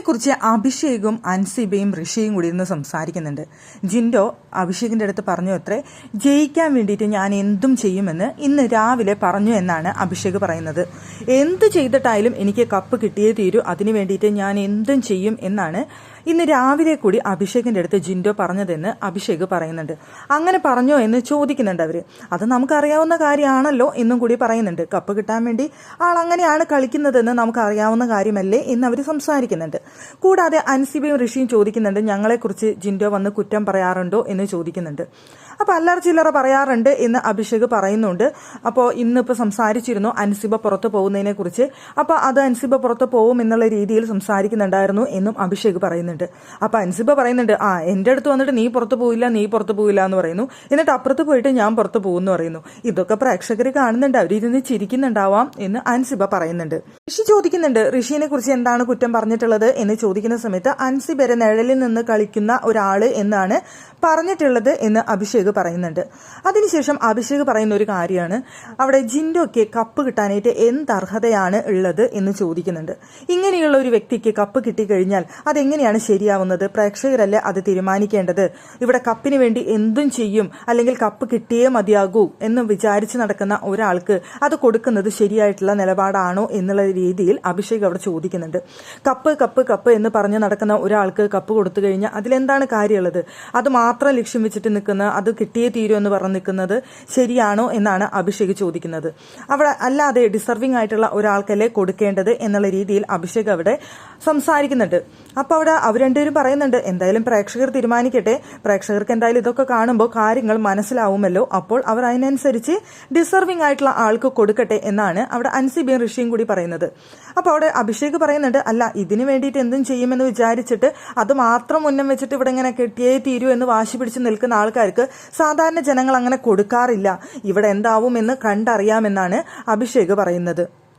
ഇതിനെക്കുറിച്ച് അഭിഷേകും അൻസിബയും ഋഷിയും കൂടി ഇരുന്ന് സംസാരിക്കുന്നുണ്ട്. ജിൻഡോ അഭിഷേകിന്റെ അടുത്ത് പറഞ്ഞു അത്രേ, ജയിക്കാൻ വേണ്ടിയിട്ട് ഞാൻ എന്തും ചെയ്യുമെന്ന് ഇന്ന് രാവിലെ പറഞ്ഞു എന്നാണ് അഭിഷേക് പറയുന്നത്. എന്ത് ചെയ്തിട്ടായാലും എനിക്ക് കപ്പ് കിട്ടിയേ തീരൂ, അതിനു വേണ്ടിയിട്ട് ഞാൻ എന്തും ചെയ്യും എന്നാണ് ഇന്ന് രാവിലെ കൂടി അഭിഷേകിന്റെ അടുത്ത് ജിൻഡോ പറഞ്ഞതെന്ന് അഭിഷേക് പറയുന്നുണ്ട്. അങ്ങനെ പറഞ്ഞോ എന്ന് ചോദിക്കുന്നുണ്ട് അവര്. അത് നമുക്കറിയാവുന്ന കാര്യമാണല്ലോ എന്നും കൂടി പറയുന്നുണ്ട്. കപ്പ് കിട്ടാൻ വേണ്ടി ആൾ അങ്ങനെയാണ് കളിക്കുന്നതെന്ന് നമുക്കറിയാവുന്ന കാര്യമല്ലേ എന്ന് അവർ സംസാരിക്കുന്നുണ്ട്. കൂടാതെ അൻസിബയും ഋഷിയും ചോദിക്കുന്നുണ്ട്, ഞങ്ങളെക്കുറിച്ച് ജിൻഡോ വന്ന് കുറ്റം പറയാറുണ്ടോ എന്ന് ചോദിക്കുന്നുണ്ട്. അപ്പോൾ അല്ലറ ചില്ലറ പറയാറുണ്ട് എന്ന് അഭിഷേക് പറയുന്നുണ്ട്. അപ്പോൾ ഇന്നിപ്പോൾ സംസാരിച്ചിരുന്നു അൻസിബ പുറത്ത് പോകുന്നതിനെ കുറിച്ച്. അപ്പോൾ അത് അൻസിബ പുറത്ത് പോകും എന്നുള്ള രീതിയിൽ സംസാരിക്കുന്നുണ്ടായിരുന്നു എന്നും അഭിഷേക് പറയുന്നുണ്ട്. അപ്പോൾ അൻസിബ പറയുന്നുണ്ട്, എൻ്റെ അടുത്ത് വന്നിട്ട് നീ പുറത്ത് പോയില്ല എന്ന് പറയുന്നു. എന്നിട്ട് അപ്പുറത്ത് പോയിട്ട് ഞാൻ പുറത്ത് പോകുമെന്ന് പറയുന്നു. ഇതൊക്കെ പ്രേക്ഷകർ കാണുന്നുണ്ട്, അവരിരുന്ന് ചിരിക്കുന്നുണ്ടാവാം എന്ന് അൻസിബ പറയുന്നുണ്ട്. ഋഷി ചോദിക്കുന്നുണ്ട്, ഋഷിനെ കുറിച്ച് എന്താണ് കുറ്റം പറഞ്ഞിട്ടുള്ളത് എന്ന് ചോദിക്കുന്ന സമയത്ത് അൻസിബയുടെ നിഴലിൽ നിന്ന് കളിക്കുന്ന ഒരാള് എന്നാണ് പറഞ്ഞിട്ടുള്ളത് എന്ന് അഭിഷേക് പറയുന്നുണ്ട്. അതിനുശേഷം അഭിഷേക് പറയുന്ന ഒരു കാര്യമാണ്, അവിടെ ജിൻഡോയ്ക്ക് കപ്പ് കിട്ടാനായിട്ട് എന്ത് അർഹതയാണ് ഉള്ളത് എന്ന് ചോദിക്കുന്നുണ്ട്. ഇങ്ങനെയുള്ള ഒരു വ്യക്തിക്ക് കപ്പ് കിട്ടിക്കഴിഞ്ഞാൽ അതെങ്ങനെയാണ് ശരിയാവുന്നത്? പ്രേക്ഷകരല്ലേ അത് തീരുമാനിക്കേണ്ടത്. ഇവിടെ കപ്പിന് വേണ്ടി എന്തും ചെയ്യും, അല്ലെങ്കിൽ കപ്പ് കിട്ടിയേ മതിയാകൂ എന്ന് വിചാരിച്ച് നടക്കുന്ന ഒരാൾക്ക് അത് കൊടുക്കുന്നത് ശരിയായിട്ടുള്ള നിലപാടാണോ എന്നുള്ള രീതിയിൽ അഭിഷേക് അവിടെ ചോദിക്കുന്നുണ്ട്. കപ്പ് കപ്പ് കപ്പ് എന്ന് പറഞ്ഞ് നടക്കുന്ന ഒരാൾക്ക് കപ്പ് കൊടുത്തു കഴിഞ്ഞാൽ അതിലെന്താണ് കാര്യമുള്ളത്? അത് മാത്രം ലക്ഷ്യം വെച്ചിട്ട് നിൽക്കുന്ന, അത് കിട്ടിയേ തീരൂ എന്ന് പറഞ്ഞ് നിൽക്കുന്നത് ശരിയാണോ എന്നാണ് അഭിഷേക് ചോദിക്കുന്നത്. അവിടെ അല്ലാതെ ഡിസർവിംഗ് ആയിട്ടുള്ള ഒരാൾക്കല്ലേ കൊടുക്കേണ്ടത് എന്നുള്ള രീതിയിൽ അഭിഷേക് അവിടെ സംസാരിക്കുന്നുണ്ട്. അപ്പോൾ അവിടെ അവർ രണ്ടുപേരും പറയുന്നുണ്ട്, എന്തായാലും പ്രേക്ഷകർ തീരുമാനിക്കട്ടെ, പ്രേക്ഷകർക്ക് എന്തായാലും ഇതൊക്കെ കാണുമ്പോൾ കാര്യങ്ങൾ മനസ്സിലാവുമല്ലോ, അപ്പോൾ അവർ അതിനനുസരിച്ച് ഡിസർവിംഗ് ആയിട്ടുള്ള ആൾക്ക് കൊടുക്കട്ടെ എന്നാണ് അവിടെ അൻസിബയും ഋഷിയും കൂടി പറയുന്നത്. അപ്പോൾ അവിടെ അഭിഷേക് പറയുന്നുണ്ട്, അല്ല ഇതിന് വേണ്ടിയിട്ട് എന്തും ചെയ്യുമെന്ന് വിചാരിച്ചിട്ട് അത് മാത്രം മുന്നം വെച്ചിട്ട് ഇവിടെ ഇങ്ങനെ കിട്ടിയേ തീരൂ എന്ന് വാശി പിടിച്ച് നിൽക്കുന്ന ആൾക്കാർക്ക് സാധാരണ ജനങ്ങൾ അങ്ങനെ കൊടുക്കാറില്ല. ഇവിടെ എന്താവും എന്ന് കണ്ടറിയാമെന്നാണ് അഭിഷേക് പറയുന്നത്.